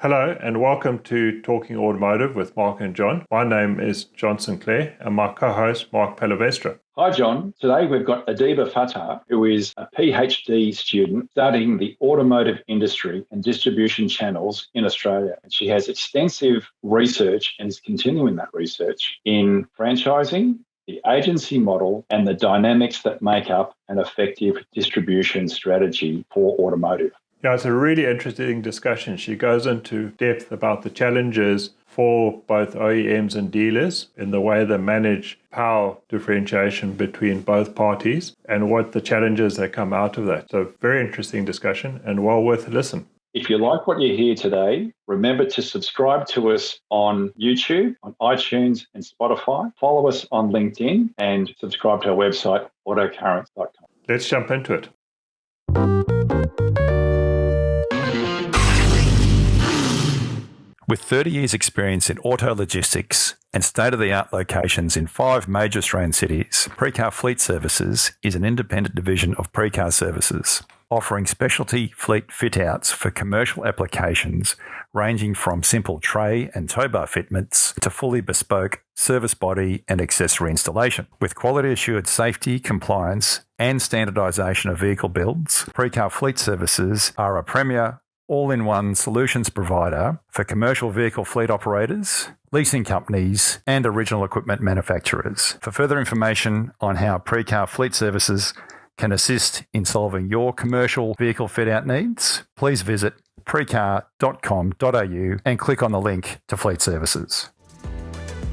Hello and welcome to Talking Automotive with Mark and John. My name is John Sinclair and my co-host Mark Palavestra. Hi John, today we've got Adiba Fattah, who is a PhD student studying the automotive industry and distribution channels in Australia. And she has extensive research and is continuing that research in franchising, the agency model and the dynamics that make up an effective distribution strategy for automotive. Yeah, it's a really interesting discussion. She goes into depth about the challenges for both OEMs and dealers in the way they manage power differentiation between both parties and what the challenges that come out of that. So very interesting discussion and well worth a listen. If you like what you hear today, remember to subscribe to us on YouTube, on iTunes and Spotify. Follow us on LinkedIn and subscribe to our website, autocurrents.com. Let's jump into it. With 30 years' experience in auto logistics and state-of-the-art locations in 5 major Australian cities, Precar Fleet Services is an independent division of Precar Services, offering specialty fleet fit-outs for commercial applications ranging from simple tray and tow bar fitments to fully bespoke service body and accessory installation. With quality-assured safety, compliance and standardisation of vehicle builds, Precar Fleet Services are a premier all-in-one solutions provider for commercial vehicle fleet operators, leasing companies, and original equipment manufacturers. For further information on how Precar Fleet Services can assist in solving your commercial vehicle fit-out needs, please visit precar.com.au and click on the link to Fleet Services.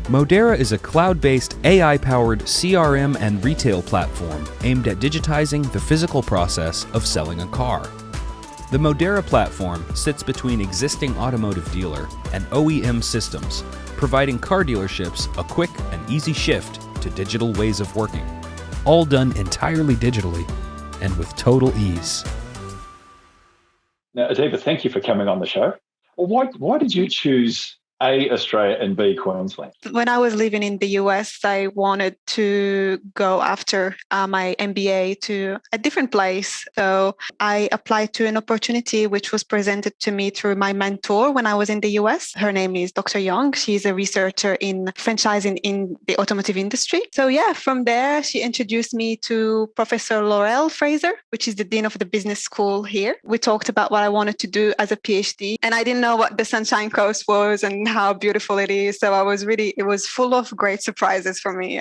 Modera is a cloud-based AI-powered CRM and retail platform aimed at digitizing the physical process of selling a car. The Modera platform sits between existing automotive dealer and OEM systems, providing car dealerships a quick and easy shift to digital ways of working, all done entirely digitally and with total ease. Now, Adiba, thank you for coming on the show. Well, why did you choose A, Australia and B, Queensland? When I was living in the US, I wanted to go after my MBA to a different place. So I applied to an opportunity which was presented to me through my mentor when I was in the US. Her name is Dr. Young. She's a researcher in franchising in the automotive industry. So yeah, from there, she introduced me to Professor Laurel Fraser, which is the Dean of the Business School here. We talked about what I wanted to do as a PhD, and I didn't know what the Sunshine Coast was and how beautiful it is. So it was full of great surprises for me.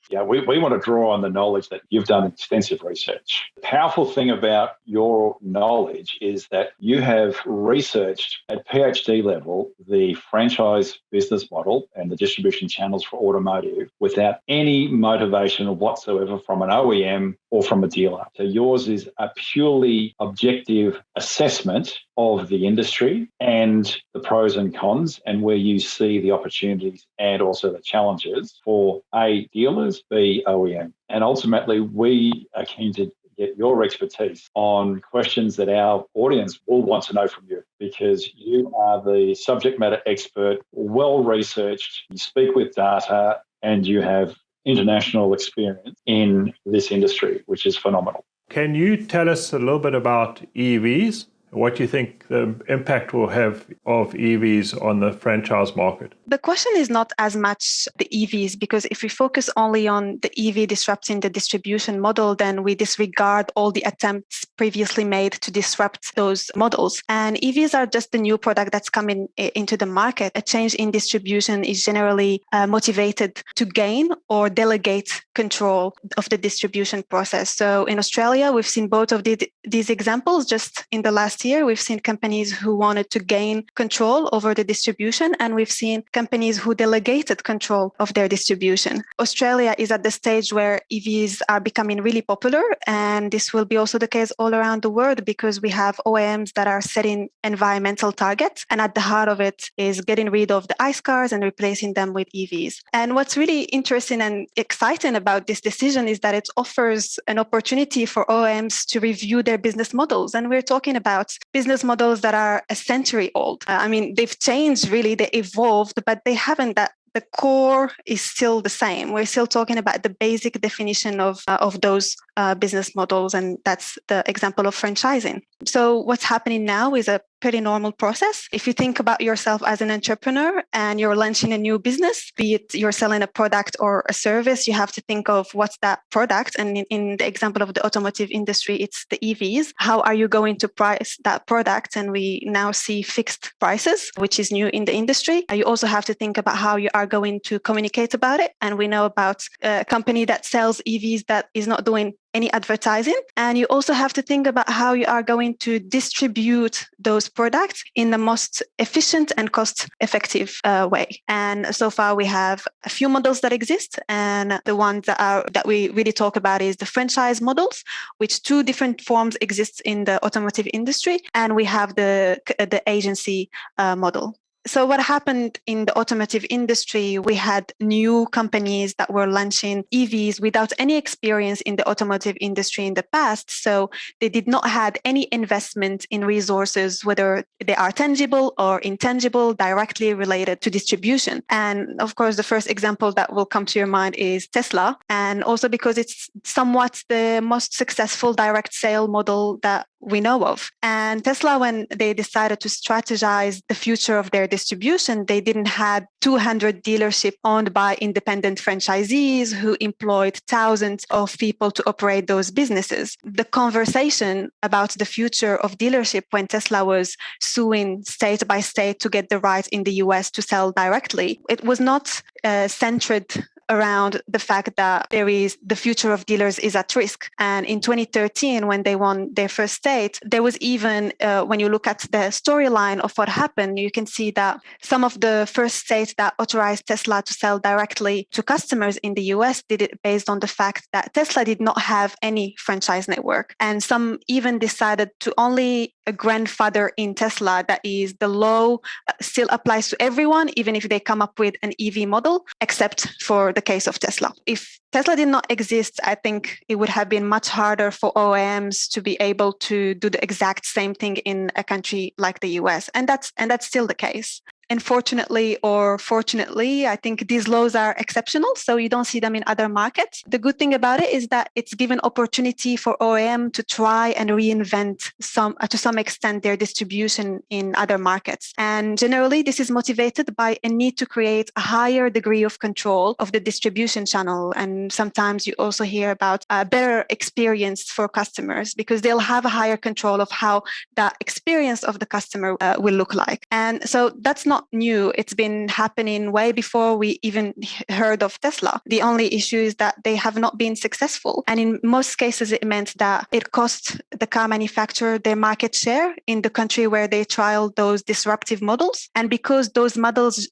Yeah, we want to draw on the knowledge that you've done extensive research. The powerful thing about your knowledge is that you have researched at PhD level the franchise business model and the distribution channels for automotive without any motivation whatsoever from an OEM or from a dealer. So yours is a purely objective assessment of the industry and the pros and cons and where you see the opportunities and also the challenges for A, dealers, B, OEM. And ultimately, we are keen to get your expertise on questions that our audience will want to know from you, because you are the subject matter expert, well-researched, you speak with data, and you have international experience in this industry, which is phenomenal. Can you tell us a little bit about EVs? What do you think the impact will have of EVs on the franchise market? The question is not as much the EVs, because if we focus only on the EV disrupting the distribution model, then we disregard all the attempts previously made to disrupt those models. And EVs are just the new product that's coming into the market. A change in distribution is generally motivated to gain or delegate control of the distribution process. So in Australia, we've seen both of these examples just in the last year. We've seen companies who wanted to gain control over the distribution, and we've seen companies who delegated control of their distribution. Australia is at the stage where EVs are becoming really popular, and this will be also the case all around the world because we have OEMs that are setting environmental targets, and at the heart of it is getting rid of the ICE cars and replacing them with EVs. And what's really interesting and exciting about this decision is that it offers an opportunity for OEMs to review their business models. And we're talking about business models that are a century old. They've changed really, they evolved, but they haven't the core is still the same. We're still talking about the basic definition of those business models, and that's the example of franchising. So what's happening now is a pretty normal process. If you think about yourself as an entrepreneur and you're launching a new business, be it you're selling a product or a service, you have to think of what's that product. And in the example of the automotive industry, it's the EVs. How are you going to price that product? And we now see fixed prices, which is new in the industry. You also have to think about how you are going to communicate about it. And we know about a company that sells EVs that is not doing any advertising. And you also have to think about how you are going to distribute those products in the most efficient and cost-effective way. And so far, we have a few models that exist. And the ones that we really talk about is the franchise models, which two different forms exist in the automotive industry. And we have the agency model. So what happened in the automotive industry, we had new companies that were launching EVs without any experience in the automotive industry in the past. So they did not have any investment in resources, whether they are tangible or intangible, directly related to distribution. And of course, the first example that will come to your mind is Tesla. And also because it's somewhat the most successful direct sale model that we know of. And Tesla, when they decided to strategize the future of their distribution, they didn't have 200 dealerships owned by independent franchisees who employed thousands of people to operate those businesses. The conversation about the future of dealership when Tesla was suing state by state to get the right in the US to sell directly, it was not centered around the fact that the future of dealers is at risk. And in 2013, when they won their first state, there was even, when you look at the storyline of what happened, you can see that some of the first states that authorized Tesla to sell directly to customers in the US did it based on the fact that Tesla did not have any franchise network. And some even decided to only grandfather in Tesla that is the law still applies to everyone, even if they come up with an EV model, except for the case of Tesla. If Tesla did not exist, I think it would have been much harder for OEMs to be able to do the exact same thing in a country like the US. And that's still the case. Unfortunately or fortunately, I think these laws are exceptional, so you don't see them in other markets. The good thing about it is that it's given opportunity for OEM to try and reinvent to some extent their distribution in other markets. And generally, this is motivated by a need to create a higher degree of control of the distribution channel. And sometimes you also hear about a better experience for customers because they'll have a higher control of how the experience of the customer will look like. And so that's not new. It's been happening way before we even heard of Tesla. The only issue is that they have not been successful. And in most cases, it meant that it cost the car manufacturer their market share in the country where they trialed those disruptive models. And because those models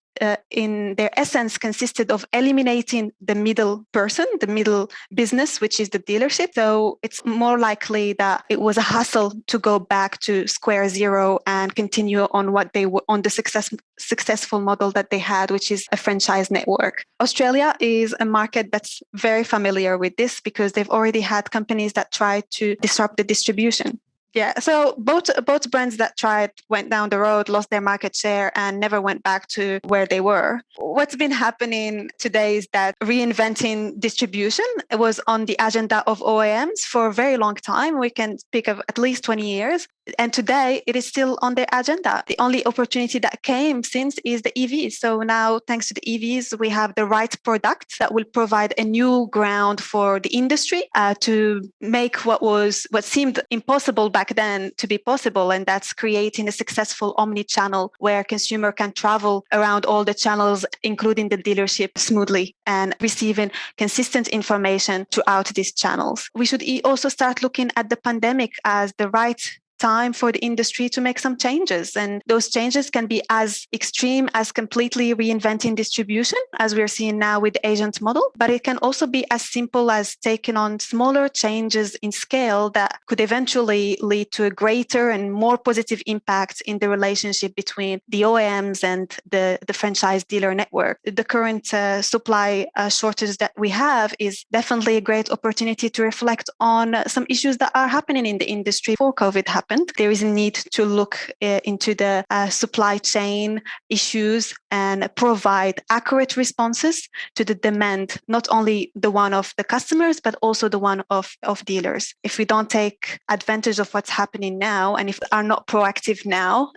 in their essence consisted of eliminating the middle person, the middle business, which is the dealership. So it's more likely that it was a hassle to go back to square zero and continue on what they were on the successful model that they had, which is a franchise network. Australia is a market that's very familiar with this because they've already had companies that tried to disrupt the distribution. Yeah, so both brands that tried went down the road, lost their market share, and never went back to where they were. What's been happening today is that reinventing distribution was on the agenda of OEMs for a very long time. We can speak of at least 20 years. And today, it is still on their agenda. The only opportunity that came since is the EVs. So now, thanks to the EVs, we have the right product that will provide a new ground for the industry to make what seemed impossible back then to be possible. And that's creating a successful omni-channel where consumer can travel around all the channels, including the dealership, smoothly and receiving consistent information throughout these channels. We should also start looking at the pandemic as the right time for the industry to make some changes. And those changes can be as extreme as completely reinventing distribution, as we're seeing now with the agent model, but it can also be as simple as taking on smaller changes in scale that could eventually lead to a greater and more positive impact in the relationship between the OEMs and the franchise dealer network. The current supply shortage that we have is definitely a great opportunity to reflect on some issues that are happening in the industry before COVID happened. happened. There is a need to look into the supply chain issues and provide accurate responses to the demand, not only the one of the customers, but also the one of dealers. If we don't take advantage of what's happening now, and if we are not proactive now,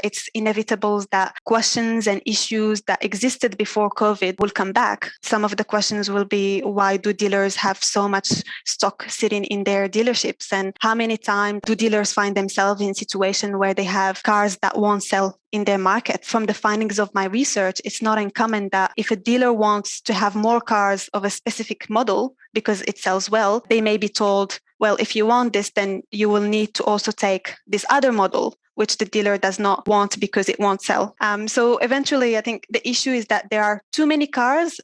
it's inevitable that questions and issues that existed before COVID will come back. Some of the questions will be, why do dealers have so much stock sitting in their dealerships? And how many times do dealers find themselves in a situation where they have cars that won't sell in their market? From the findings of my research, it's not uncommon that if a dealer wants to have more cars of a specific model because it sells well, they may be told, well, if you want this, then you will need to also take this other model, which the dealer does not want because it won't sell. So eventually, I think the issue is that there are too many cars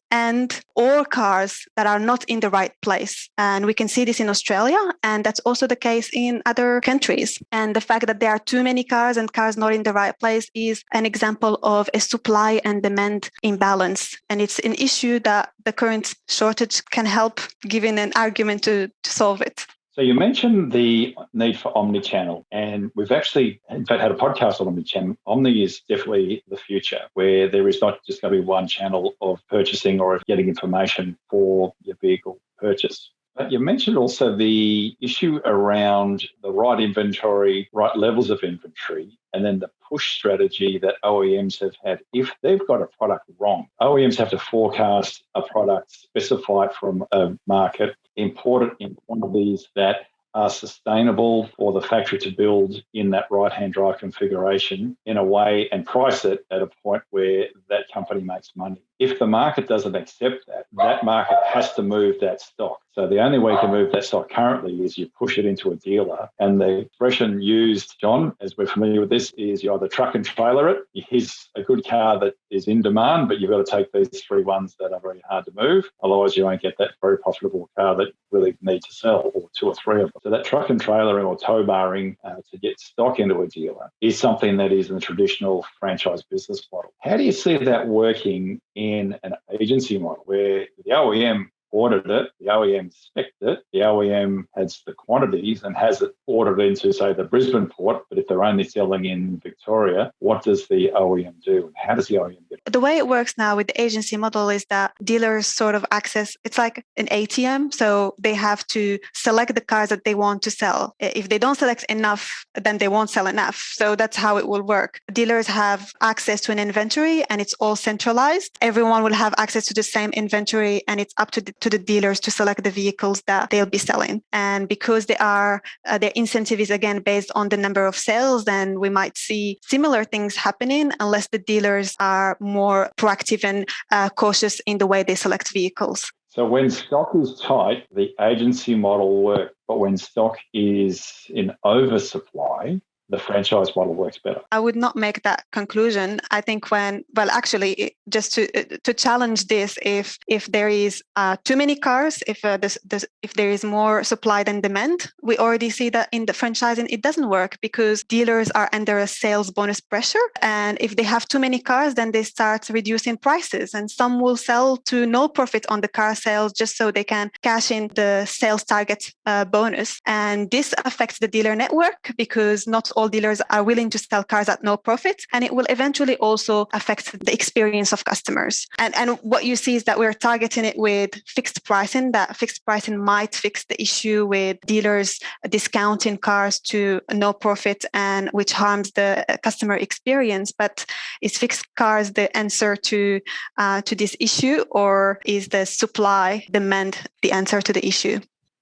or cars that are not in the right place. And we can see this in Australia, and that's also the case in other countries. And the fact that there are too many cars and cars not in the right place is an example of a supply and demand imbalance. And it's an issue that the current shortage can help giving an argument to solve it. So you mentioned the need for omni-channel, and we've actually, in fact, had a podcast on omni-channel. Omni is definitely the future, where there is not just going to be one channel of purchasing or of getting information for your vehicle purchase. But you mentioned also the issue around the right inventory, right levels of inventory, and then the push strategy that OEMs have had. If they've got a product wrong, OEMs have to forecast a product, specify it from a market, import it in quantities that are sustainable for the factory to build in that right-hand drive configuration in a way, and price it at a point where that company makes money. If the market doesn't accept that, that market has to move that stock. So the only way to move that stock currently is you push it into a dealer. And the expression used, John, as we're familiar with this, is you either truck and trailer it. Here's a good car that is in demand, but you've got to take these three ones that are very hard to move. Otherwise, you won't get that very profitable car that you really need to sell, or two or three of them. So that truck and trailering or tow barring to get stock into a dealer is something that is in the traditional franchise business model. How do you see that working in an agency model where the OEM ordered it, the OEM spec'd it, the OEM has the quantities and has it ordered into, say, the Brisbane port, but if they're only selling in Victoria, what does the OEM do? And how does the OEM get it? The way it works now with the agency model is that dealers sort of access, it's like an ATM, so they have to select the cars that they want to sell. If they don't select enough, then they won't sell enough. So that's how it will work. Dealers have access to an inventory and it's all centralized. Everyone will have access to the same inventory, and it's up to the dealers to select the vehicles that they'll be selling. And because their incentive is again based on the number of sales, then we might see similar things happening unless the dealers are more proactive and cautious in the way they select vehicles. So when stock is tight, the agency model works, but when stock is in oversupply, the franchise model works better. I would not make that conclusion. I think just to challenge this, if there is too many cars, if there is more supply than demand, we already see that in the franchising it doesn't work because dealers are under a sales bonus pressure, and if they have too many cars, then they start reducing prices, and some will sell to no profit on the car sales just so they can cash in the sales target bonus, and this affects the dealer network because not all dealers are willing to sell cars at no profit, and it will eventually also affect the experience of customers. And what you see is that we're targeting it with fixed pricing. That fixed pricing might fix the issue with dealers discounting cars to no profit, and which harms the customer experience. But is fixed cars the answer to this issue, or is the supply demand the answer to the issue?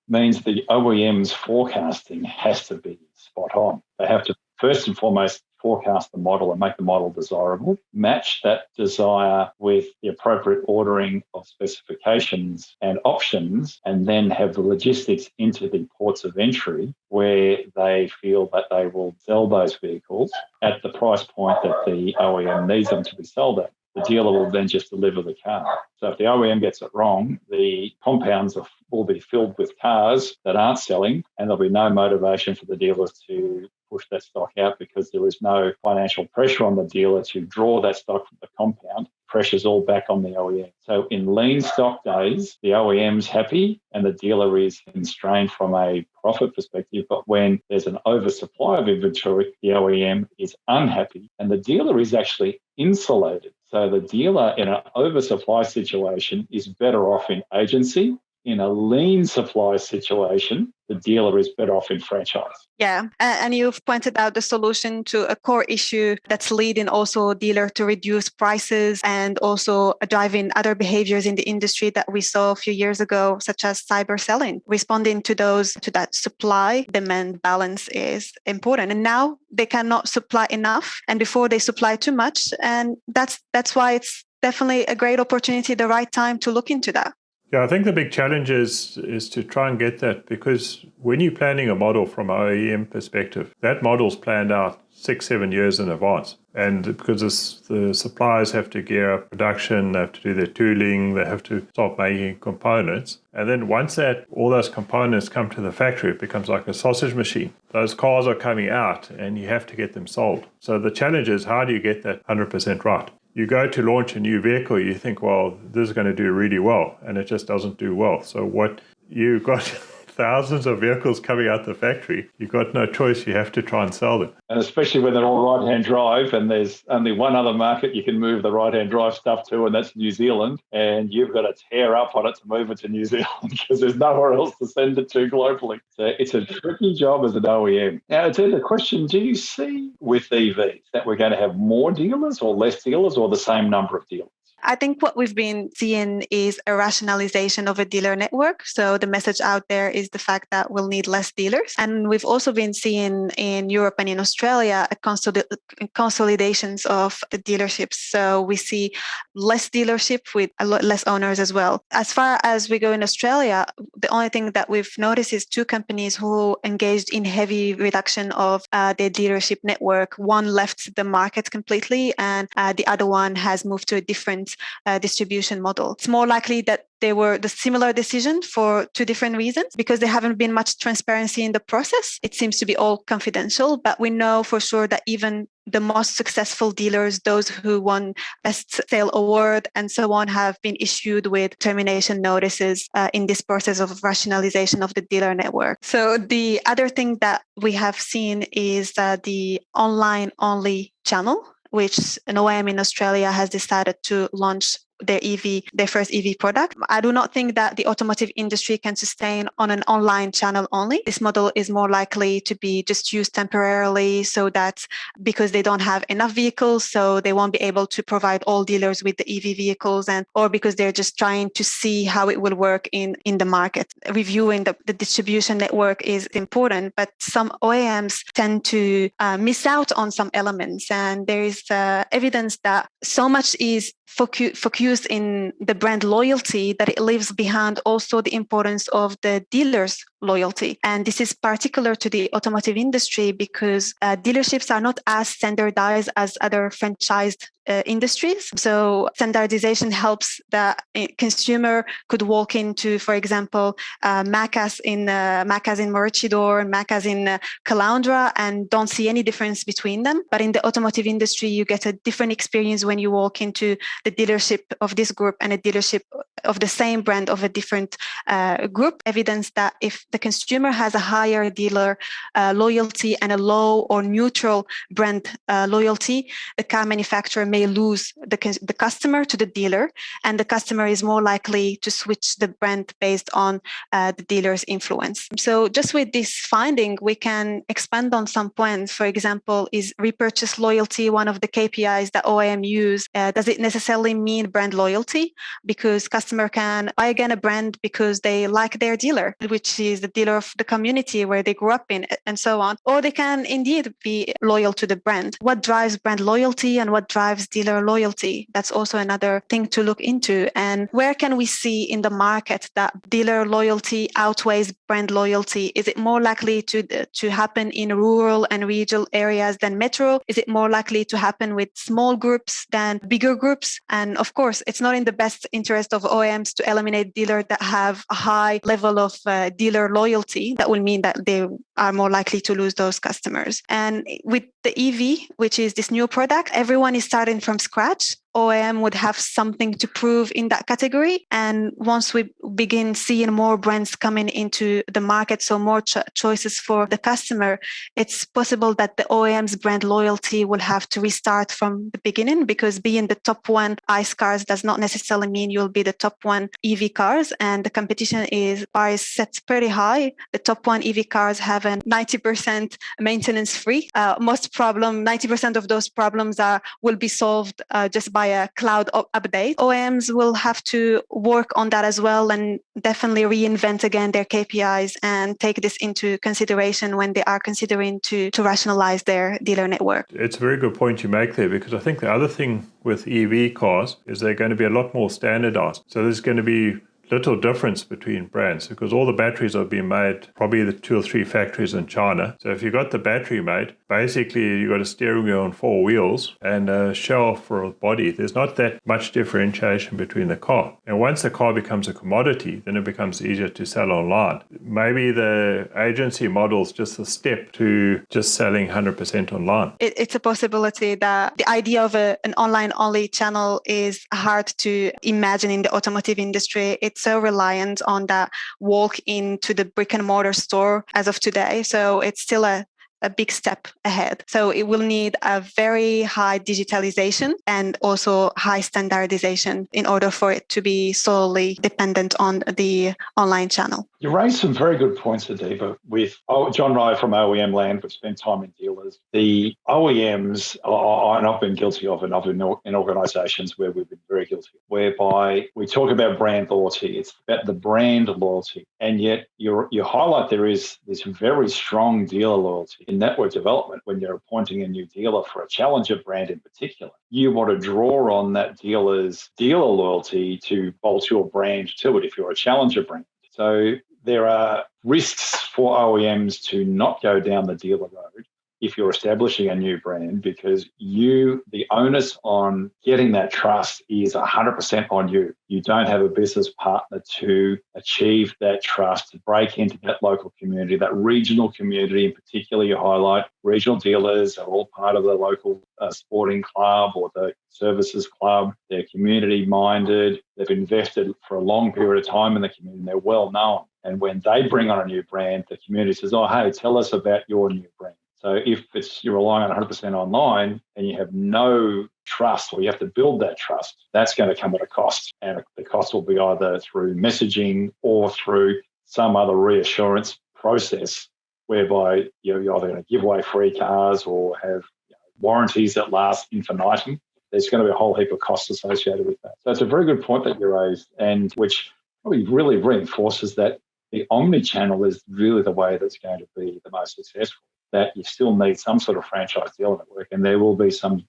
Means the OEM's forecasting has to be spot on. They have to first and foremost forecast the model and make the model desirable, match that desire with the appropriate ordering of specifications and options, and then have the logistics into the ports of entry where they feel that they will sell those vehicles at the price point that the OEM needs them to be sold at. The dealer will then just deliver the car. So if the OEM gets it wrong, the compounds will be filled with cars that aren't selling, and there'll be no motivation for the dealers to push that stock out because there is no financial pressure on the dealer to draw that stock from the compound pressure's all back on the OEM. So in lean stock days, the OEM's happy and the dealer is constrained from a profit perspective. But when there's an oversupply of inventory, the OEM is unhappy and the dealer is actually insulated. So the dealer in an oversupply situation is better off in agency. In a lean supply situation, the dealer is better off in franchise. Yeah, and you've pointed out the solution to a core issue that's leading also dealer to reduce prices and also driving other behaviors in the industry that we saw a few years ago, such as cyber selling. Responding to that supply demand balance is important. And now they cannot supply enough, and before they supply too much, and that's why it's definitely a great opportunity, the right time to look into that. Yeah, I think the big challenge is to try and get that, because when you're planning a model from an OEM perspective, that model's planned out 6-7 years in advance. And because the suppliers have to gear up production, they have to do their tooling, they have to start making components. And then once all those components come to the factory, it becomes like a sausage machine. Those cars are coming out and you have to get them sold. So the challenge is, how do you get that 100% right? You go to launch a new vehicle, you think, well, this is going to do really well, and it just doesn't do well. So what you've got thousands of vehicles coming out the factory, you've got no choice. You have to try and sell them. And especially when they're all right-hand drive and there's only one other market you can move the right-hand drive stuff to, and that's New Zealand. And you've got to tear up on it to move it to New Zealand because there's nowhere else to send it to globally. So it's a tricky job as an OEM. Now, to the question, do you see with EVs that we're going to have more dealers or less dealers or the same number of dealers? I think what we've been seeing is a rationalization of a dealer network. So the message out there is the fact that we'll need less dealers. And we've also been seeing in Europe and in Australia consolidations of the dealerships. So we see less dealership with a lot less owners as well. As far as we go in Australia, the only thing that we've noticed is two companies who engaged in heavy reduction of their dealership network. One left the market completely, and the other one has moved to a different distribution model. It's more likely that they were the similar decision for two different reasons, because there haven't been much transparency in the process. It seems to be all confidential, but we know for sure that even the most successful dealers, those who won Best Sale Award and so on, have been issued with termination notices in this process of rationalization of the dealer network. So the other thing that we have seen is the online-only channel, which an OEM in Australia has decided to launch their first EV product. I do not think that the automotive industry can sustain on an online channel only. This model is more likely to be just used temporarily, so that because they don't have enough vehicles, so they won't be able to provide all dealers with the EV vehicles, or because they're just trying to see how it will work in the market. Reviewing the distribution network is important, but some OEMs tend to miss out on some elements, and there is evidence that so much is focused in the brand loyalty that it leaves behind also the importance of the dealer's loyalty. And this is particular to the automotive industry because dealerships are not as standardized as other franchised industries. So standardization helps the consumer could walk into, for example, Macca's in Maroochydore and Macca's in Caloundra and don't see any difference between them. But in the automotive industry, you get a different experience when you walk into the dealership of this group and a dealership of the same brand of a different group. Evidence that if the consumer has a higher dealer loyalty and a low or neutral brand loyalty, the car manufacturer may lose the customer to the dealer, and the customer is more likely to switch the brand based on the dealer's influence. So just with this finding, we can expand on some points. For example, is repurchase loyalty one of the KPIs that OEM use? Does it necessarily mean brand loyalty? Because customer can buy again a brand because they like their dealer, which is the dealer of the community where they grew up in, and so on. Or they can indeed be loyal to the brand. What drives brand loyalty and what drives dealer loyalty? That's also another thing to look into. And where can we see in the market that dealer loyalty outweighs brand loyalty? Is it more likely to happen in rural and regional areas than metro? Is it more likely to happen with small groups than bigger groups? And of course, it's not in the best interest of OEMs to eliminate dealers that have a high level of dealer loyalty. That will mean that they are more likely to lose those customers. And with the EV, which is this new product, everyone is starting from scratch. OEM would have something to prove in that category. And once we begin seeing more brands coming into the market, so more choices for the customer, it's possible that the OEM's brand loyalty will have to restart from the beginning, because being the top one ICE cars does not necessarily mean you'll be the top one EV cars. And the competition bar is set pretty high. The top one EV cars have a 90% maintenance free. 90% of those problems will be solved just by a cloud update. OEMs will have to work on that as well, and definitely reinvent again their KPIs and take this into consideration when they are considering to rationalize their dealer network. It's a very good point you make there, because I think the other thing with EV cars is they're going to be a lot more standardized. So there's going to be little difference between brands, because all the batteries are being made probably the 2 or 3 factories in China. So if you've got the battery made, basically you've got a steering wheel and 4 wheels and a shell for a body. There's not that much differentiation between the car. And once the car becomes a commodity, then it becomes easier to sell online. Maybe the agency model is just a step to just selling 100% online. It's a possibility that the idea of an online-only channel is hard to imagine in the automotive industry. It's so reliant on that walk into the brick and mortar store as of today. So it's still a big step ahead. So it will need a very high digitalization and also high standardization in order for it to be solely dependent on the online channel. You raised some very good points, Adiba, with John Rye from OEM land. We've spent time in dealers. The OEMs, and I've been guilty of, and I've been in organisations where we've been very guilty, whereby we talk about brand loyalty. It's about the brand loyalty. And yet you highlight there is this very strong dealer loyalty. In network development, when you're appointing a new dealer for a challenger brand in particular, you want to draw on that dealer's dealer loyalty to bolt your brand to it if you're a challenger brand. So there are risks for OEMs to not go down the dealer road if you're establishing a new brand, because the onus on getting that trust is 100% on you. You don't have a business partner to achieve that trust, to break into that local community, that regional community in particular. You highlight regional dealers are all part of the local sporting club or the services club. They're community minded. They've invested for a long period of time in the community. They're well known. And when they bring on a new brand, the community says, oh, hey, tell us about your new brand. So if you're relying on 100% online and you have no trust, or you have to build that trust, that's going to come at a cost. And the cost will be either through messaging or through some other reassurance process, whereby you're either going to give away free cars or have warranties that last infinitum. There's going to be a whole heap of costs associated with that. So it's a very good point that you raised, and which probably really reinforces that the omni-channel is really the way that's going to be the most successful. That you still need some sort of franchise dealer network, and there will be some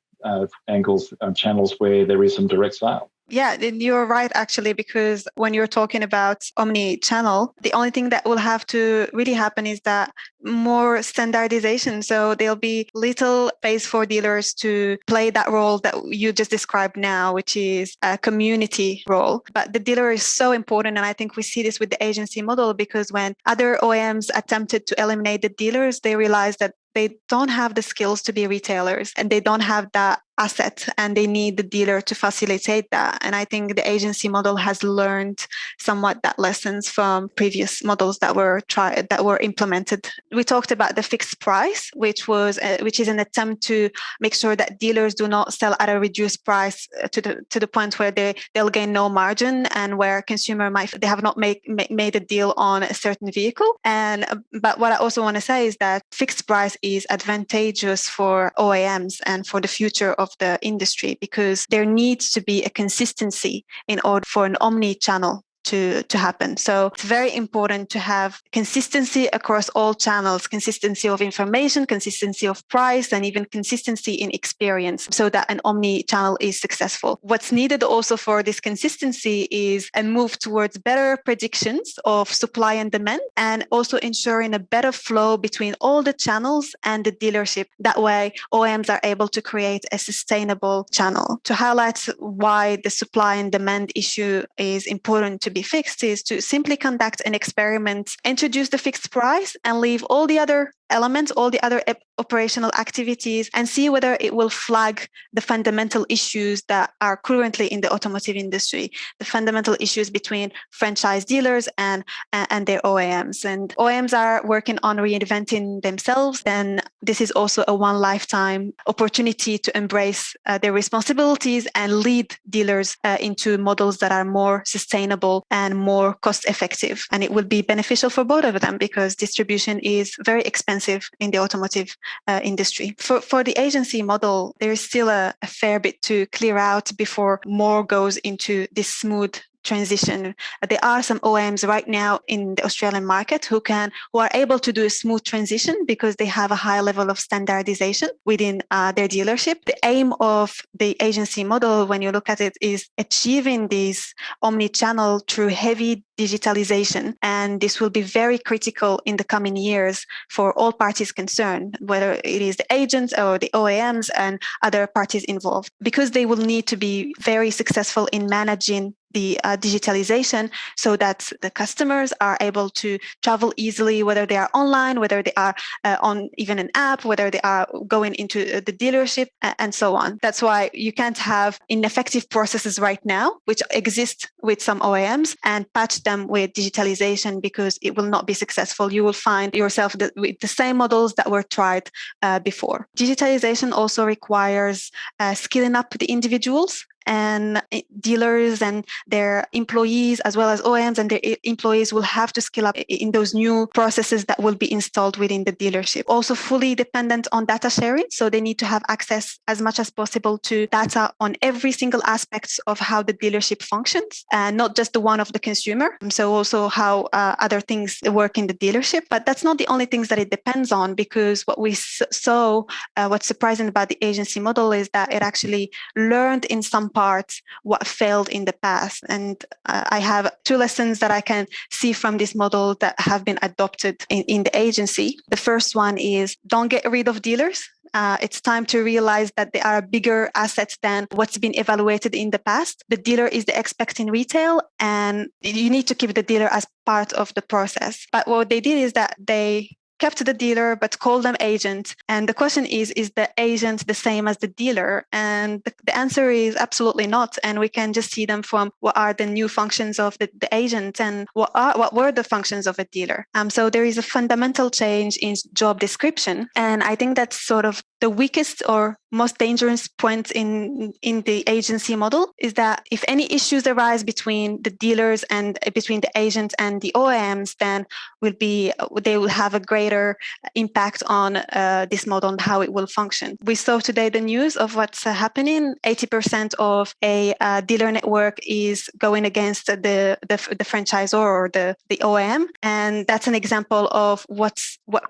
angles and channels where there is some direct sale. Yeah, you're right, actually, because when you're talking about omni-channel, the only thing that will have to really happen is that more standardization. So there'll be little space for dealers to play that role that you just described now, which is a community role. But the dealer is so important. And I think we see this with the agency model, because when other OEMs attempted to eliminate the dealers, they realized that they don't have the skills to be retailers, and they don't have that asset, and they need the dealer to facilitate that. And I think the agency model has learned somewhat that lessons from previous models that were implemented. We talked about the fixed price, which is an attempt to make sure that dealers do not sell at a reduced price to the point where they'll gain no margin, and where consumer they have not made a deal on a certain vehicle. But what I also want to say is that fixed price is advantageous for OEMs and for the future of the industry, because there needs to be a consistency in order for an omni-channel to happen. So it's very important to have consistency across all channels, consistency of information, consistency of price, and even consistency in experience, so that an omni-channel is successful. What's needed also for this consistency is a move towards better predictions of supply and demand, and also ensuring a better flow between all the channels and the dealership. That way, OEMs are able to create a sustainable channel. To highlight why the supply and demand issue is important to be fixed is to simply conduct an experiment, introduce the fixed price, and leave all the other elements, all the other operational activities, and see whether it will flag the fundamental issues that are currently in the automotive industry, the fundamental issues between franchise dealers and their OEMs. And OEMs are working on reinventing themselves. Then this is also a one lifetime opportunity to embrace their responsibilities and lead dealers into models that are more sustainable and more cost effective. And it will be beneficial for both of them because distribution is very expensive in the automotive industry. For the agency model, there is still a fair bit to clear out before more goes into this smooth transition. There are some OEMs right now in the Australian market who are able to do a smooth transition because they have a high level of standardization within their dealership. The aim of the agency model, when you look at it, is achieving this omni-channel through heavy digitalization. And this will be very critical in the coming years for all parties concerned, whether it is the agents or the OEMs and other parties involved, because they will need to be very successful in managing the digitalization so that the customers are able to travel easily, whether they are online, whether they are on even an app, whether they are going into the dealership and so on. That's why you can't have ineffective processes right now, which exist with some OEMs, and patch them with digitalization because it will not be successful. You will find yourself with the same models that were tried before. Digitalization also requires skilling up the individuals and dealers and their employees, as well as OEMs and their employees, will have to skill up in those new processes that will be installed within the dealership. Also fully dependent on data sharing. So they need to have access as much as possible to data on every single aspect of how the dealership functions, and not just the one of the consumer. So also how other things work in the dealership. But that's not the only things that it depends on, because what we saw, what's surprising about the agency model is that it actually learned in some parts what failed in the past. And I have 2 lessons that I can see from this model that have been adopted in the agency. The first one is don't get rid of dealers. It's time to realize that they are a bigger asset than what's been evaluated in the past. The dealer is the expert in retail, and you need to keep the dealer as part of the process. But what they did is that they kept the dealer, but called them agent. And the question is the agent the same as the dealer? And the answer is absolutely not. And we can just see them from what are the new functions of the agent and what were the functions of a dealer. So there is a fundamental change in job description. And I think that's sort of the weakest or most dangerous point in the agency model, is that if any issues arise between the dealers and between the agents and the OEMs, then they will have a greater impact on this model and how it will function. We saw today the news of what's happening. 80% of a dealer network is going against the franchisor or the OEM, and that's an example of what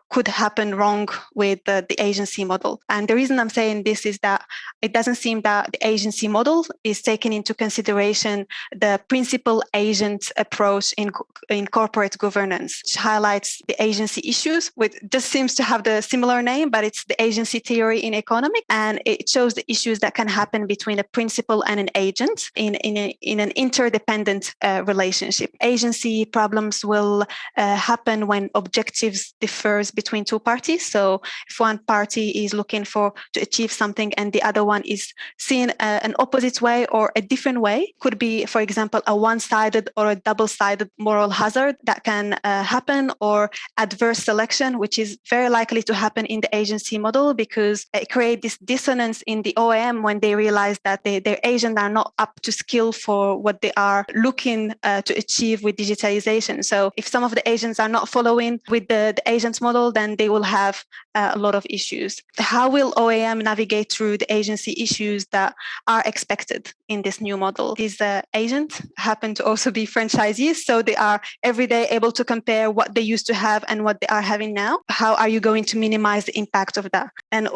could happen wrong with the agency model. And the reason I'm saying this is that it doesn't seem that the agency model is taking into consideration the principal agent approach in corporate governance, which highlights the agency issues, which just seems to have the similar name, but it's the agency theory in economics, and it shows the issues that can happen between a principal and an agent in an interdependent relationship. Agency problems will happen when objectives differs between 2 parties. So if one party is looking to achieve something and the other one is seeing an opposite way or a different way, could be, for example, a one-sided or a double-sided moral hazard that can happen, or adverse selection, which is very likely to happen in the agency model because it creates this dissonance in the OEM when they realize that their agents are not up to skill for what they are looking to achieve with digitalization. So if some of the agents are not following with the agent's model, then they will have a lot of issues. How will OEM navigate through the agency issues that are expected in this new model? These agents happen to also be franchisees, so they are every day able to compare what they used to have and what they are having now. How are you going to minimize the impact of that? And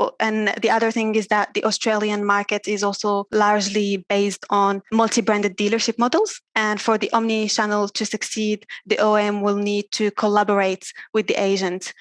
the other thing is that the Australian market is also largely based on multi-branded dealership models. And for the omni-channel to succeed, the OEM will need to collaborate with the agent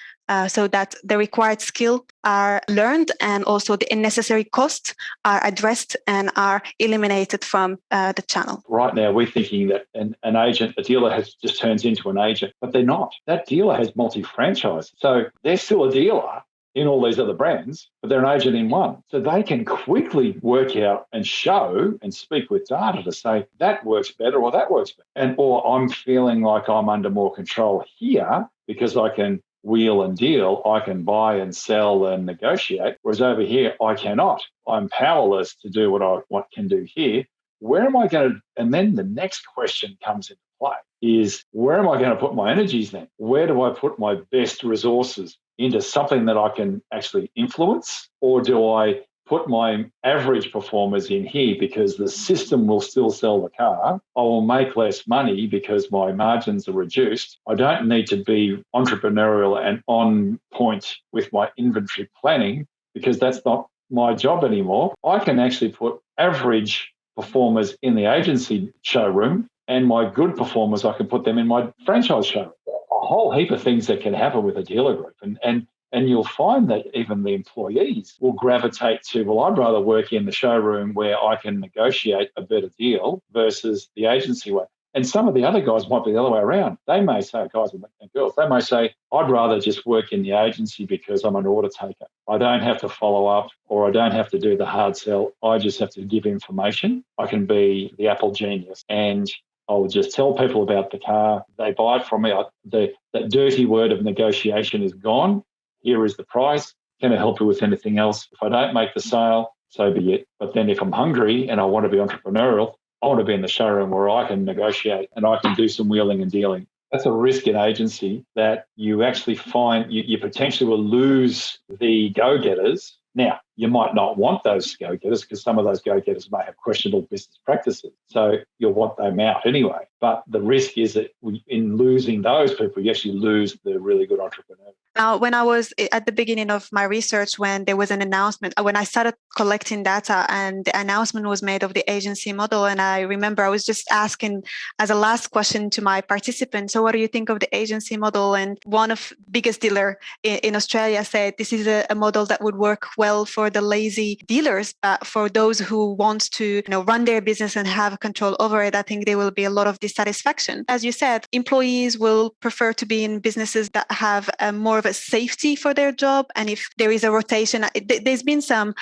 so that the required skill are learned and also the unnecessary costs are addressed and are eliminated from the channel. Right now, we're thinking that an agent, a dealer just turns into an agent, but they're not. That dealer has multi-franchise. So they're still a dealer in all these other brands, but they're an agent in one. So they can quickly work out and show and speak with data to say that works better or that works better. Or I'm feeling like I'm under more control here because I can wheel and deal, I can buy and sell and negotiate, whereas over here, I cannot. I'm powerless to do what I can do here. Where am I going to, and then the next question comes into play is, where am I going to put my energies then? Where do I put my best resources? Into something that I can actually influence? Or do I put my average performers in here because the system will still sell the car? I will make less money because my margins are reduced. I don't need to be entrepreneurial and on point with my inventory planning because that's not my job anymore. I can actually put average performers in the agency showroom and my good performers, I can put them in my franchise showroom. A whole heap of things that can happen with a dealer group. And you'll find that even the employees will gravitate to, well, I'd rather work in the showroom where I can negotiate a better deal versus the agency way. And some of the other guys might be the other way around. They may say, guys and girls, they may say, I'd rather just work in the agency because I'm an order taker. I don't have to follow up or I don't have to do the hard sell. I just have to give information. I can be the Apple genius. And I'll just tell people about the car. They buy it from me. That dirty word of negotiation is gone. Here is the price. Can I help you with anything else? If I don't make the sale, so be it. But then if I'm hungry and I want to be entrepreneurial, I want to be in the showroom where I can negotiate and I can do some wheeling and dealing. That's a risk in agency that you actually find you potentially will lose the go-getters. Now, you might not want those go-getters because some of those go-getters may have questionable business practices. So you'll want them out anyway. But the risk is that in losing those people, you actually lose the really good entrepreneurs. Now, when I was at the beginning of my research, when there was an announcement, when I started collecting data and the announcement was made of the agency model, and I remember I was just asking as a last question to my participants, so what do you think of the agency model? And one of the biggest dealer in Australia said, this is a model that would work well for the lazy dealers, but for those who want to run their business and have control over it, I think there will be a lot of dissatisfaction. As you said, employees will prefer to be in businesses that have more of a safety for their job. And if there is a rotation, there's been some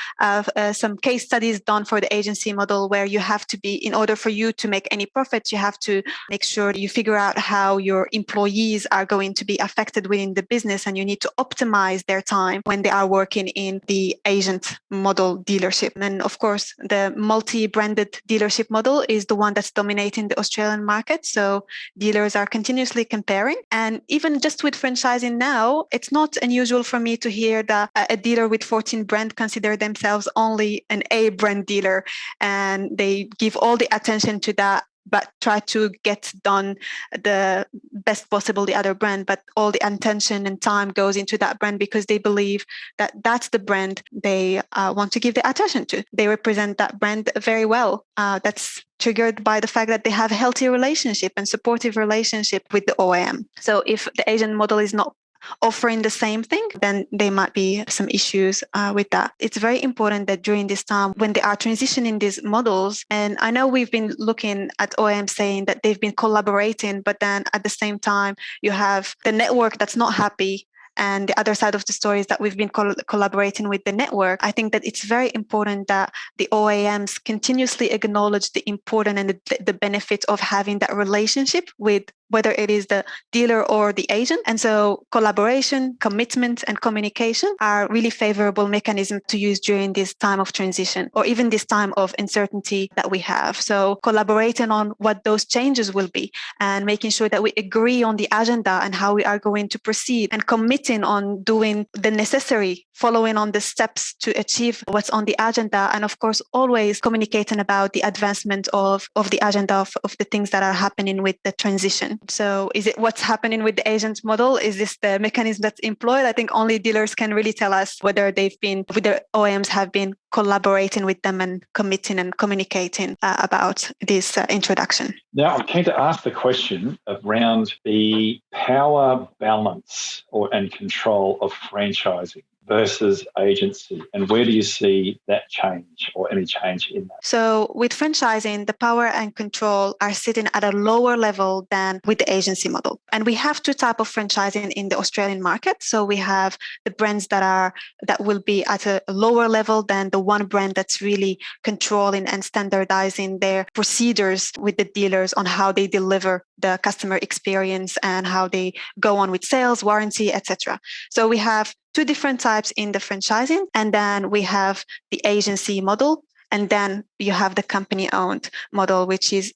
case studies done for the agency model where you have to be, in order for you to make any profits, you have to make sure you figure out how your employees are going to be affected within the business, and you need to optimize their time when they are working in the agent model dealership. And then, of course, the multi-branded dealership model is the one that's dominating the Australian market. So dealers are continuously comparing. And even just with franchising now, it's not unusual for me to hear that a dealer with 14 brands consider themselves only an A brand dealer, and they give all the attention to that, but try to get done the best possible the other brand, but all the attention and time goes into that brand because they believe that that's the brand they want to give the attention to. They represent that brand very well. That's triggered by the fact that they have a healthy relationship and supportive relationship with the OEM. So if the agent model is not offering the same thing, then there might be some issues with that. It's very important that during this time when they are transitioning these models, and I know we've been looking at OEM saying that they've been collaborating, but then at the same time, you have the network that's not happy. And the other side of the story is that we've been collaborating with the network. I think that it's very important that the OEMs continuously acknowledge the importance and the benefit of having that relationship with whether it is the dealer or the agent. And so collaboration, commitment, and communication are really favorable mechanisms to use during this time of transition or even this time of uncertainty that we have. So collaborating on what those changes will be and making sure that we agree on the agenda and how we are going to proceed, and committing on doing the necessary, following on the steps to achieve what's on the agenda. And of course, always communicating about the advancement of the agenda of the things that are happening with the transition. So is it what's happening with the agent model? Is this the mechanism that's employed? I think only dealers can really tell us whether whether OEMs have been collaborating with them and committing and communicating about this introduction. Now, I'm keen to ask the question around the power balance and control of franchising versus agency, and where do you see that change or any change in that? So with franchising, the power and control are sitting at a lower level than with the agency model. And we have two types of franchising in the Australian market. So we have the brands that will be at a lower level than the one brand that's really controlling and standardizing their procedures with the dealers on how they deliver the customer experience and how they go on with sales, warranty, etc. So we have two different types in the franchising, and then we have the agency model, and then you have the company-owned model, which is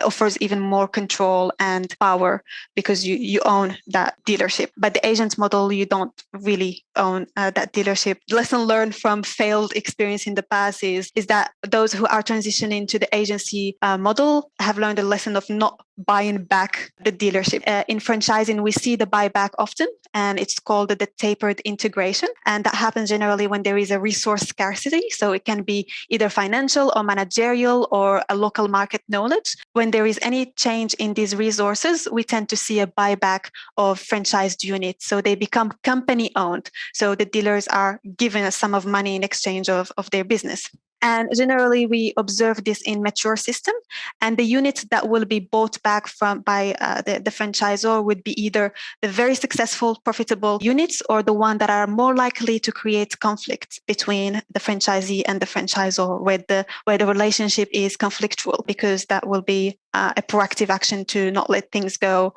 offers even more control and power because you own that dealership. But the agent model, you don't really own that dealership. Lesson learned from failed experience in the past is that those who are transitioning to the agency model have learned a lesson of not buying back the dealership. In franchising, we see the buyback often, and it's called the tapered integration. And that happens generally when there is a resource scarcity. So it can be either financial or managerial or a local market knowledge. When there is any change in these resources, we tend to see a buyback of franchised units. So they become company owned. So the dealers are given a sum of money in exchange of their business. And generally, we observe this in mature system. And the units that will be bought back by the franchisor would be either the very successful, profitable units or the one that are more likely to create conflict between the franchisee and the franchisor, where the relationship is conflictual, because that will be a proactive action to not let things go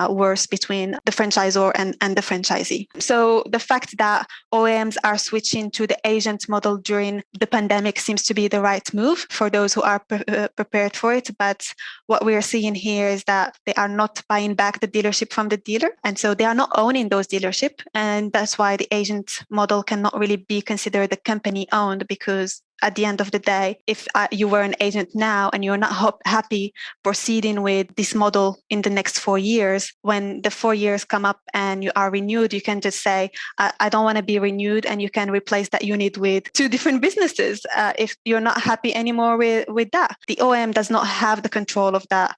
worse between the franchisor and the franchisee. So the fact that OEMs are switching to the agent model during the pandemic seems to be the right move for those who are prepared for it. But what we are seeing here is that they are not buying back the dealership from the dealer. And so they are not owning those dealerships. And that's why the agent model cannot really be considered the company owned, because at the end of the day, if you were an agent now and you're not happy proceeding with this model in the next 4 years, when the 4 years come up and you are renewed, you can just say, I don't want to be renewed, and you can replace that unit with two different businesses if you're not happy anymore with that. The OEM does not have the control of that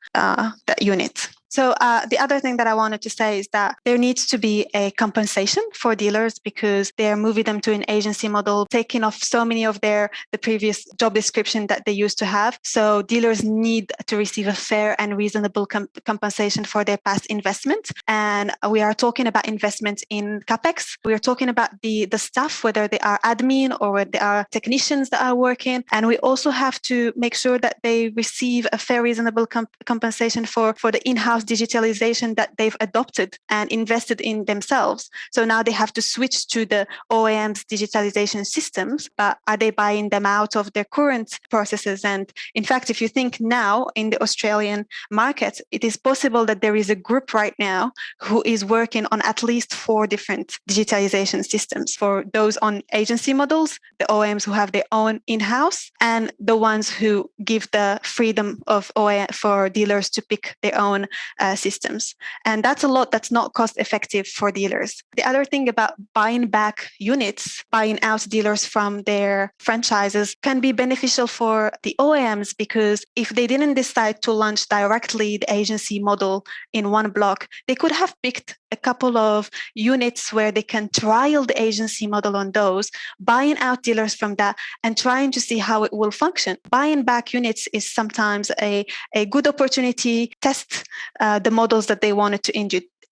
unit. So the other thing that I wanted to say is that there needs to be a compensation for dealers, because they're moving them to an agency model, taking off so many of the previous job description that they used to have. So dealers need to receive a fair and reasonable compensation for their past investment. And we are talking about investments in CapEx. We are talking about the staff, whether they are admin or whether they are technicians that are working. And we also have to make sure that they receive a fair, reasonable compensation for the in-house digitalization that they've adopted and invested in themselves. So now they have to switch to the OEM's digitalization systems, but are they buying them out of their current processes? And in fact, if you think now in the Australian market, it is possible that there is a group right now who is working on at least 4 different digitalization systems, for those on agency models, the OEMs who have their own in-house, and the ones who give the freedom of OEM for dealers to pick their own systems. And that's a lot that's not cost effective for dealers. The other thing about buying back units, buying out dealers from their franchises, can be beneficial for the OEMs, because if they didn't decide to launch directly the agency model in one block, they could have picked a couple of units where they can trial the agency model on those, buying out dealers from that and trying to see how it will function. Buying back units is sometimes a good opportunity to test the models that they wanted to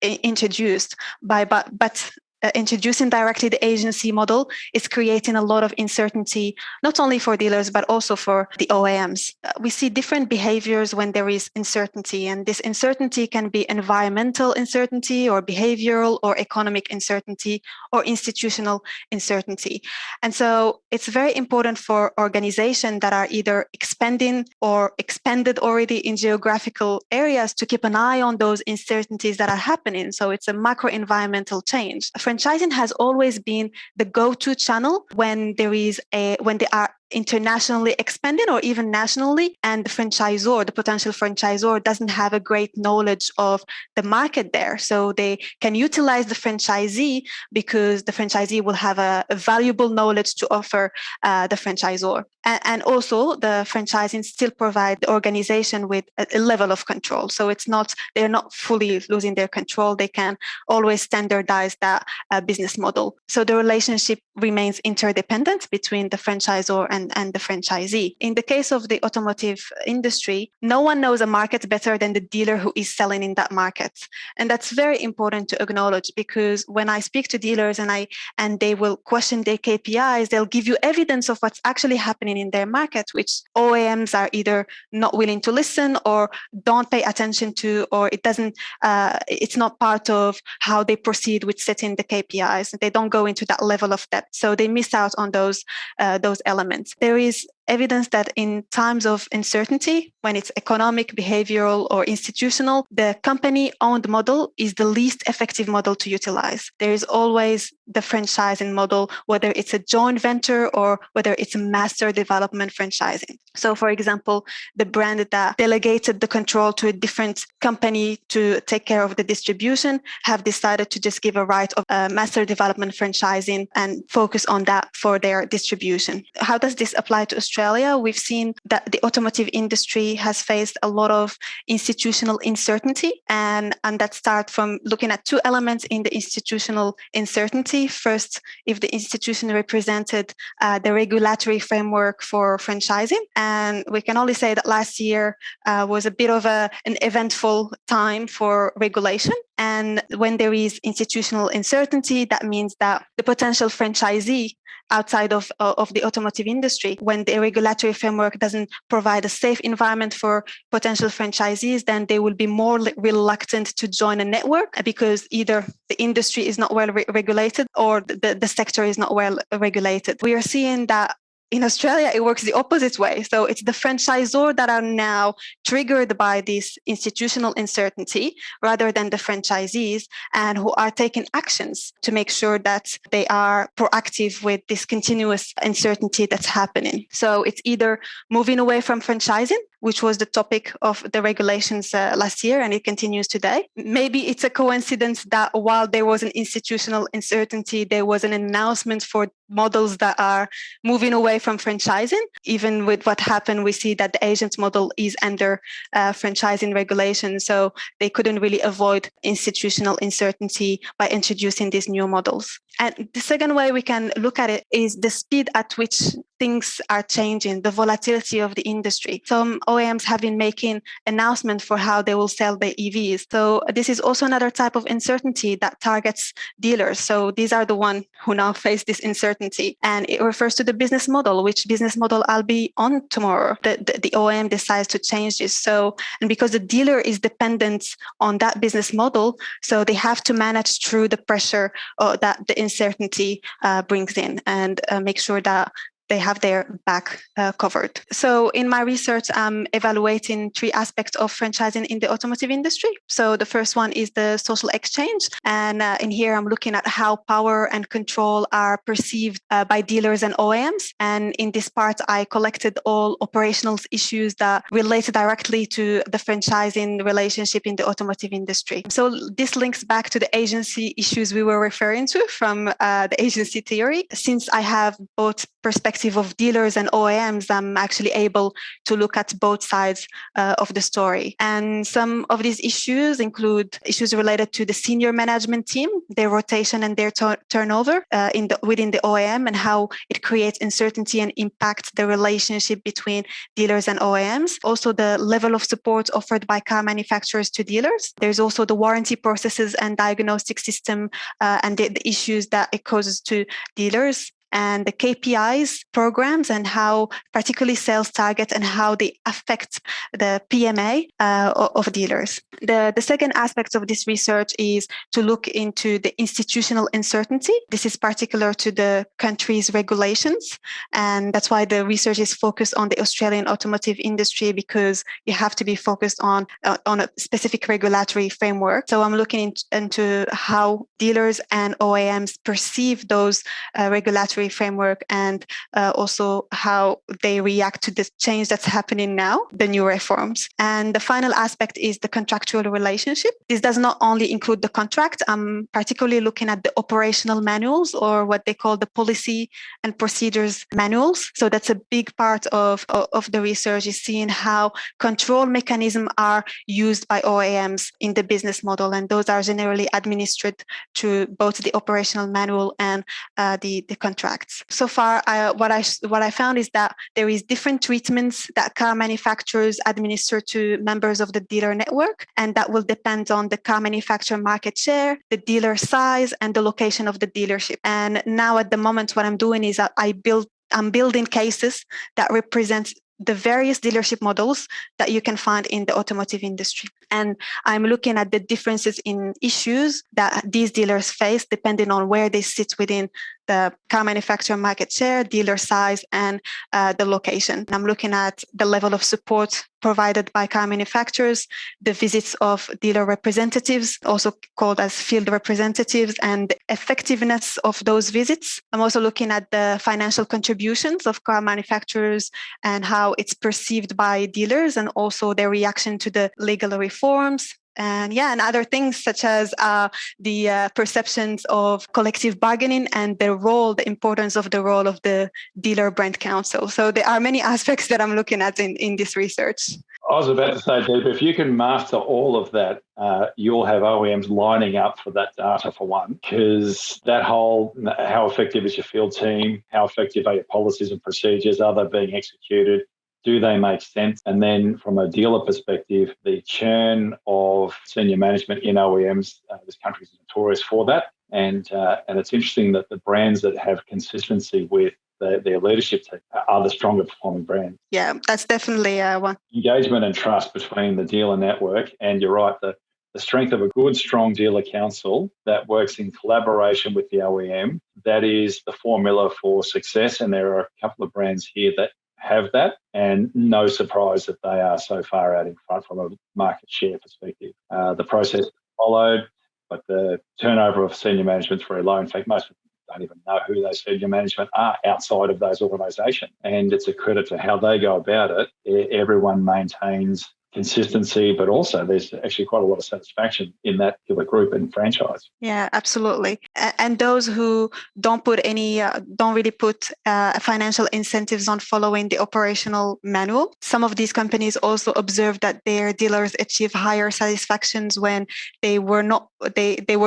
introduce but introducing directly the agency model is creating a lot of uncertainty, not only for dealers, but also for the OEMs. We see different behaviors when there is uncertainty, and this uncertainty can be environmental uncertainty or behavioral or economic uncertainty or institutional uncertainty. And so it's very important for organizations that are either expanding or expanded already in geographical areas to keep an eye on those uncertainties that are happening. So it's a macro environmental change. Franchising has always been the go-to channel when there are internationally expanding or even nationally, and the franchisor, the potential franchisor, doesn't have a great knowledge of the market there. So they can utilize the franchisee because the franchisee will have a valuable knowledge to offer the franchisor. And also the franchising still provide the organization with a level of control. So they're not fully losing their control. They can always standardize that business model. So the relationship remains interdependent between the franchisor and the franchisee. In the case of the automotive industry, no one knows a market better than the dealer who is selling in that market. And that's very important to acknowledge, because when I speak to dealers and they will question their KPIs, they'll give you evidence of what's actually happening in their market, which OEMs are either not willing to listen or don't pay attention to, or it's not part of how they proceed with setting the KPIs. They don't go into that level of depth. So they miss out on those elements. There is evidence that in times of uncertainty, when it's economic, behavioral, or institutional, the company-owned model is the least effective model to utilize. There is always the franchising model, whether it's a joint venture or whether it's a master development franchising. So, for example, the brand that delegated the control to a different company to take care of the distribution have decided to just give a right of master development franchising and focus on that for their distribution. How does this apply to Australia? We've seen that the automotive industry has faced a lot of institutional uncertainty, and that starts from looking at two elements in the institutional uncertainty. First, if the institution represented the regulatory framework for franchising. And we can only say that last year was a bit of an eventful time for regulation. And when there is institutional uncertainty, that means that the potential franchisee outside of the automotive industry, when the regulatory framework doesn't provide a safe environment for potential franchisees, then they will be more reluctant to join a network, because either the industry is not well regulated or the sector is not well regulated. We are seeing that in Australia, it works the opposite way. So it's the franchisor that are now triggered by this institutional uncertainty rather than the franchisees, and who are taking actions to make sure that they are proactive with this continuous uncertainty that's happening. So it's either moving away from franchising, which was the topic of the regulations last year, and it continues today. Maybe it's a coincidence that while there was an institutional uncertainty, there was an announcement for models that are moving away from franchising. Even with what happened, we see that the agent model is under franchising regulation, so they couldn't really avoid institutional uncertainty by introducing these new models. And the second way we can look at it is the speed at which things are changing, the volatility of the industry. Some OEMs have been making announcements for how they will sell their EVs. So this is also another type of uncertainty that targets dealers. So these are the ones who now face this uncertainty. And it refers to the business model. Which business model I'll be on tomorrow? The OEM decides to change this. So, and because the dealer is dependent on that business model, so they have to manage through the pressure that the uncertainty brings in, and make sure that they have their back covered. So in my research, I'm evaluating three aspects of franchising in the automotive industry. So the first one is the social exchange. And in here, I'm looking at how power and control are perceived by dealers and OEMs. And in this part, I collected all operational issues that relate directly to the franchising relationship in the automotive industry. So this links back to the agency issues we were referring to from the agency theory. Since I have both perspectives of dealers and OEMs, I'm actually able to look at both sides of the story. And some of these issues include issues related to the senior management team, their rotation and their turnover within the OEM, and how it creates uncertainty and impacts the relationship between dealers and OEMs. Also, the level of support offered by car manufacturers to dealers. There's also the warranty processes and diagnostic system and the issues that it causes to dealers, and the KPIs programs, and how particularly sales targets and how they affect the PMA of dealers. The second aspect of this research is to look into the institutional uncertainty. This is particular to the country's regulations, and that's why the research is focused on the Australian automotive industry, because you have to be focused on a specific regulatory framework. So I'm looking into how dealers and OEMs perceive those regulatory regulatory framework and also how they react to the change that's happening now, the new reforms. And the final aspect is the contractual relationship. This does not only include the contract. I'm particularly looking at the operational manuals, or what they call the policy and procedures manuals. So that's a big part of the research, is seeing how control mechanisms are used by OEMs in the business model. And those are generally administered through both the operational manual and the contracts. So far, what I found is that there is different treatments that car manufacturers administer to members of the dealer network, and that will depend on the car manufacturer market share, the dealer size, and the location of the dealership. And now at the moment, what I'm doing is I'm building cases that represent the various dealership models that you can find in the automotive industry. And I'm looking at the differences in issues that these dealers face depending on where they sit within the car manufacturer market share, dealer size, and the location. And I'm looking at the level of support provided by car manufacturers, the visits of dealer representatives, also called as field representatives, and the effectiveness of those visits. I'm also looking at the financial contributions of car manufacturers and how it's perceived by dealers, and also their reaction to the legal reforms. And other things such as the perceptions of collective bargaining and the importance of the role of the dealer brand council. So there are many aspects that I'm looking at in this research. I was about to say, Deb, if you can master all of that, you'll have OEMs lining up for that data for one, because that whole, how effective is your field team? How effective are your policies and procedures? Are they being executed? Do they make sense? And then from a dealer perspective, the churn of senior management in OEMs, this country is notorious for that. And it's interesting that the brands that have consistency with their leadership team are the stronger performing brands. Yeah, that's definitely one. Engagement and trust between the dealer network, and you're right, the strength of a good, strong dealer council that works in collaboration with the OEM, that is the formula for success. And there are a couple of brands here that have that, and no surprise that they are so far out in front from a market share perspective. The process is followed, but the turnover of senior management is very low. In fact, most people don't even know who those senior management are outside of those organisations, and it's a credit to how they go about it. Everyone maintains consistency, but also there's actually quite a lot of satisfaction in that particular group and franchise. Yeah, absolutely. And those who don't really put financial incentives on following the operational manual. Some of these companies also observed that their dealers achieve higher satisfactions when they were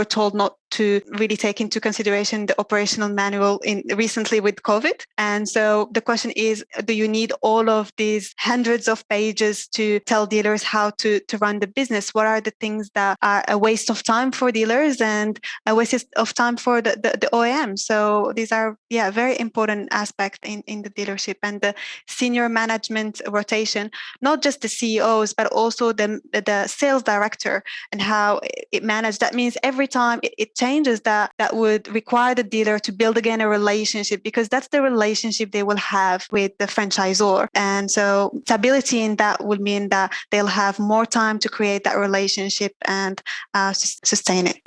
told not to really take into consideration the operational manual recently with COVID. And so the question is, do you need all of these hundreds of pages to tell dealers how to run the business? What are the things that are a waste of time for dealers and a waste of time for the OEM? So these are, very important aspects in the dealership. And the senior management rotation, not just the CEOs, but also the sales director and how it managed. That means every time it changes, that would require the dealer to build again a relationship, because that's the relationship they will have with the franchisor. And so stability in that would mean that they'll have more time to create that relationship and sustain it.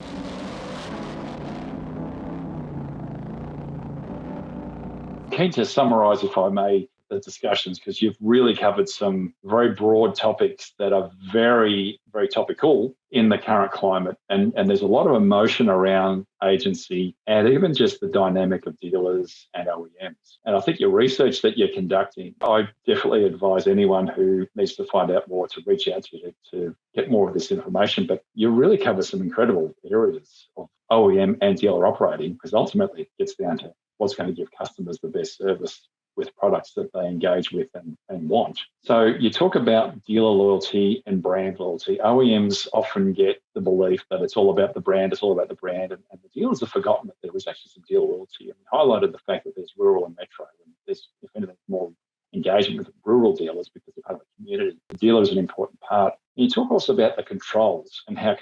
Keen to summarise, if I may, the discussions, because you've really covered some very broad topics that are very, very topical in the current climate. And there's a lot of emotion around agency and even just the dynamic of dealers and OEMs. And I think your research that you're conducting, I definitely advise anyone who needs to find out more to reach out to you to get more of this information. But you really cover some incredible areas of OEM and dealer operating, because ultimately it gets down to what's going to give customers the best service with products that they engage with and want. So you talk about dealer loyalty and brand loyalty. OEMs often get the belief that it's all about the brand, and the dealers have forgotten that there is actually some dealer loyalty. And highlighted the fact that there's rural and metro, and there's, if anything, more engagement with rural dealers because they're part of the community. The dealer is an important part. And you talk also about the controls and how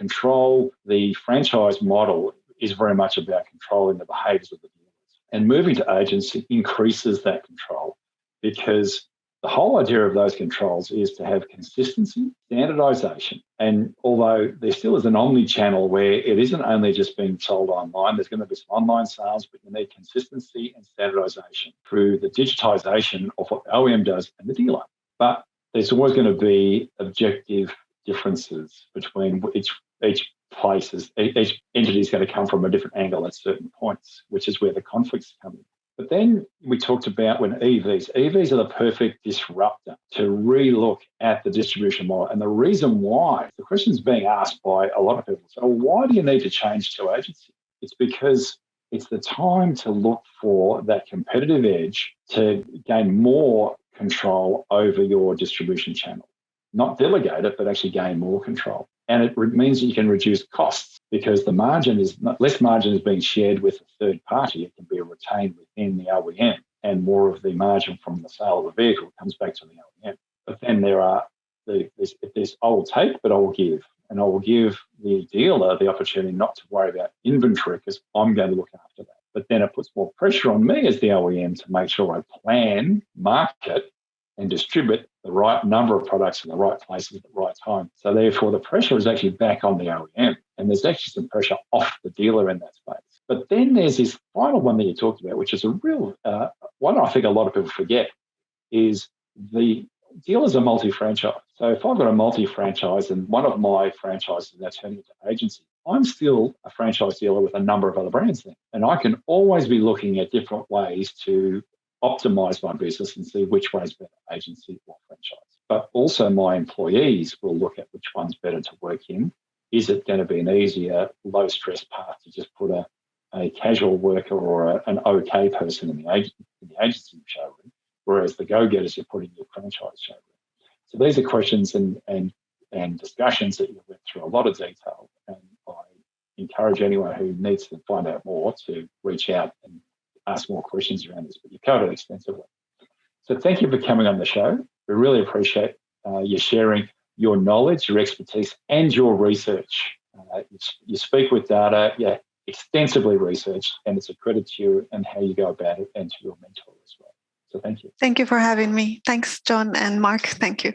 the franchise model is very much about controlling the behaviours of the dealers. And moving to agency increases that control, because The whole idea of those controls is to have consistency, standardization. And although there still is an omni-channel where it isn't only just being sold online, there's going to be some online sales, but you need consistency and standardization through the digitization of what the OEM does and the dealer. But there's always going to be objective differences between each places. Each entity is going to come from a different angle at certain points, which is where the conflicts come in. But then we talked about when EVs are the perfect disruptor to re-look at the distribution model. And the reason why, the question is being asked by a lot of people. So why do you need to change to agency? It's because it's the time to look for that competitive edge to gain more control over your distribution channel. Not delegate it, but actually gain more control. And it means that you can reduce costs because the margin is less margin is being shared with a third party. It can be retained within the OEM, and more of the margin from the sale of the vehicle comes back to the OEM. But then there's I will take, but I will give. And I will give the dealer the opportunity not to worry about inventory because I'm going to look after that. But then it puts more pressure on me as the OEM to make sure I plan, market, and distribute the right number of products in the right places at the right time. So therefore, the pressure is actually back on the OEM, and there's actually some pressure off the dealer in that space. But then there's this final one that you talked about, which is a real one I think a lot of people forget, is the dealers are multi-franchise. So if I've got a multi-franchise and one of my franchises is now turning into agency, I'm still a franchise dealer with a number of other brands then. And I can always be looking at different ways to optimize my business and see which way is better, agency or franchise. But also my employees will look at which one's better to work in. Is it going to be an easier, low-stress path to just put a casual worker or an okay person in the agency showroom, whereas the go-getters you put in your franchise showroom? So these are questions and discussions that you went through a lot of detail, and I encourage anyone who needs to find out more to reach out and ask more questions around this, but you covered it extensively. So thank you for coming on the show. We really appreciate you sharing your knowledge, your expertise, and your research. You speak with data, extensively researched, and it's a credit to you and how you go about it and to your mentor as well. So thank you. Thank you for having me. Thanks, John and Mark. Thank you.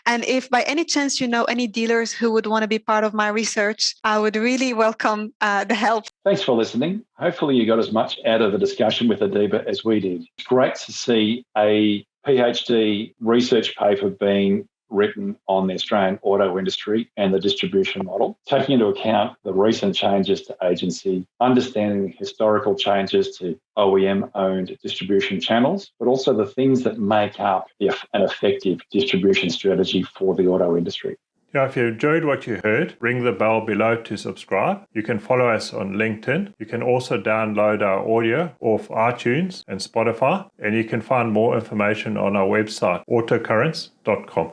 And if by any chance you know any dealers who would want to be part of my research, I would really welcome the help. Thanks for listening. Hopefully you got as much out of the discussion with Adiba as we did. It's great to see a PhD research paper being written on the Australian auto industry and the distribution model, taking into account the recent changes to agency, understanding the historical changes to OEM-owned distribution channels, but also the things that make up an effective distribution strategy for the auto industry. Yeah, if you enjoyed what you heard, ring the bell below to subscribe. You can follow us on LinkedIn. You can also download our audio off iTunes and Spotify, and you can find more information on our website, autocurrents.com.